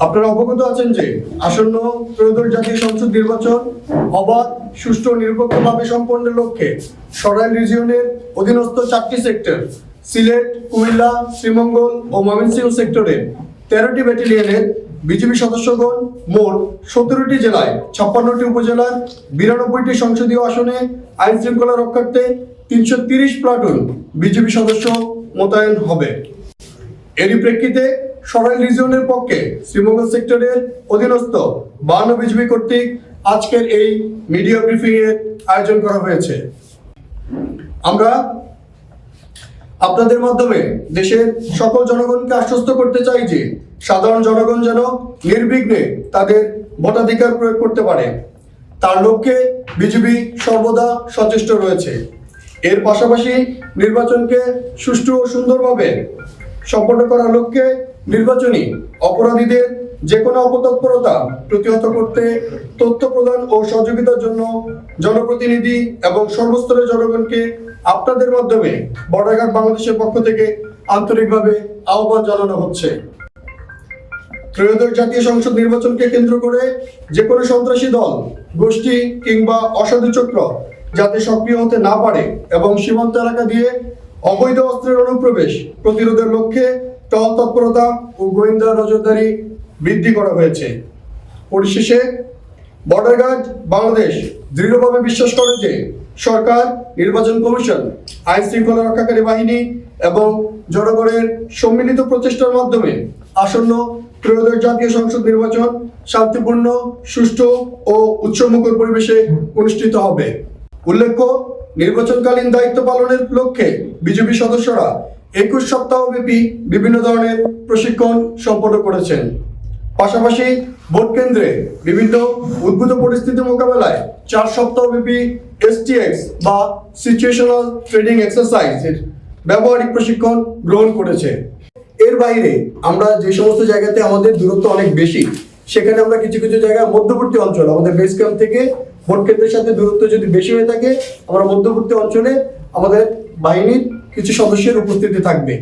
আপনারা অবগত আছেন যে আসন্ন ত্রয়োদশ জাতীয় সংসদ নির্বাচন অবাধ, সুষ্ঠু ও নিরপেক্ষভাবে সম্পন্নের লক্ষ্যে সরাইল রিজিয়নের অধীনস্থ 4টি সেক্টর সিলেট, কুমিল্লা, শ্রীমঙ্গল ও ময়মনসিংহ সেক্টরের 13টি ব্যাটালিয়নের বিজিবি সদস্যগণ মোট 17টি জেলায় 56টি উপজেলার 92টি সংসদীয় আসনে আইন শৃঙ্খলা রক্ষার্থে 330 প্লাটুন বিজিবি সদস্য মোতায়েন হবে। এরই প্রেক্ষিতে সরাইল রিজিয়নের পক্ষে শ্রীমঙ্গল সেক্টরের অধীনস্থ 52 বিজিবি কর্তৃক আজকের এই মিডিয়া ব্রিফিং এর আয়োজন করা হয়েছে। আমরা আপনাদের মাধ্যমে দেশের সকল জনগণকে আশ্বস্ত করতে চাই যে সাধারণ জনগণ যেন নির্বিঘ্নে তাদের ভোটাধিকার প্রয়োগ করতে পারে, তার লক্ষ্যে বিজিবি সর্বদা সচেষ্ট রয়েছে। এর পাশাপাশি নির্বাচনকে সুষ্ঠু ও সুন্দরভাবে সম্পন্ন করার লক্ষ্যে নির্বাচনী অপরাধীদের যে কোনো অপতৎপরতা প্রতিহত করতে তথ্য প্রদান ও সহযোগিতার জন্য জনপ্রতিনিধি এবং সর্বস্তরের জনগণকে আপনাদের মাধ্যমে বর্ডার গার্ড বাংলাদেশের পক্ষ থেকে আন্তরিকভাবে আহ্বান জানানো হচ্ছে। ত্রয়োদশ জাতীয় সংসদ নির্বাচনকে কেন্দ্র করে যে কোনো সন্ত্রাসী দল, গোষ্ঠী কিংবা অসাধু চক্র যাতে সক্রিয় হতে না পারে এবং সীমান্ত এলাকা দিয়ে অবৈধ অস্ত্রের অনুপ্রবেশ প্রতিরোধের লক্ষ্যে টহল তৎপরতা ও গোয়েন্দা নজরদারি বৃদ্ধি করা হয়েছে। পরিশেষে বর্ডার গার্ড বাংলাদেশ দৃঢ়ভাবে বিশ্বাস করে যে সরকার, নির্বাচন কমিশন, আইন শৃঙ্খলা রক্ষাকারী বাহিনী এবং জনগণের সম্মিলিত প্রচেষ্টার মাধ্যমে আসন্ন ত্রয়োদশ জাতীয় সংসদ নির্বাচন শান্তিপূর্ণ, সুষ্ঠু ও উৎসবমুখর পরিবেশে অনুষ্ঠিত হবে। উল্লেখ্য, নির্বাচনকালীন দায়িত্ব পালনের লক্ষ্যে বিজেপি সদস্যরা 21 সপ্তাহব্যাপী বিভিন্ন ধরনের প্রশিক্ষণ সম্পন্ন করেছেন। পাশাপাশি ভোট কেন্দ্রে বিভিন্ন উদ্ভূত পরিস্থিতি মোকাবেলায় 4 সপ্তাহব্যাপী STX বা সিচুয়েশনাল ট্রেনিং এক্সারসাইজের ব্যবহারিক প্রশিক্ষণ গ্রহণ করেছে। এর বাইরে আমরা যে সমস্ত জায়গাতে আমাদের দূরত্ব অনেক বেশি, সেখানে আমরা কিছু কিছু জায়গায় মধ্যবর্তী অঞ্চল, আমাদের বেস ক্যাম্প থেকে ভোট কেন্দ্রের সাথে দূরত্ব যদি বেশি হয়ে থাকে, আমরা মধ্যবর্তী অঞ্চলে আমাদের বাহিনীর কিছু সদস্যের উপস্থিতি থাকবে।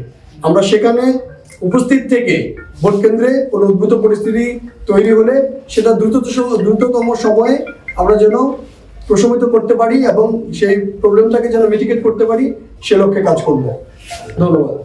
আমরা সেখানে উপস্থিত থেকে ভোট কেন্দ্রে কোনো উদ্ভূত পরিস্থিতি তৈরি হলে সেটা দ্রুততম সময়ে আমরা যেন প্রশমিত করতে পারি এবং সেই প্রবলেমটাকে যেন মিটিগেট করতে পারি, সে লক্ষ্যে কাজ করব। ধন্যবাদ।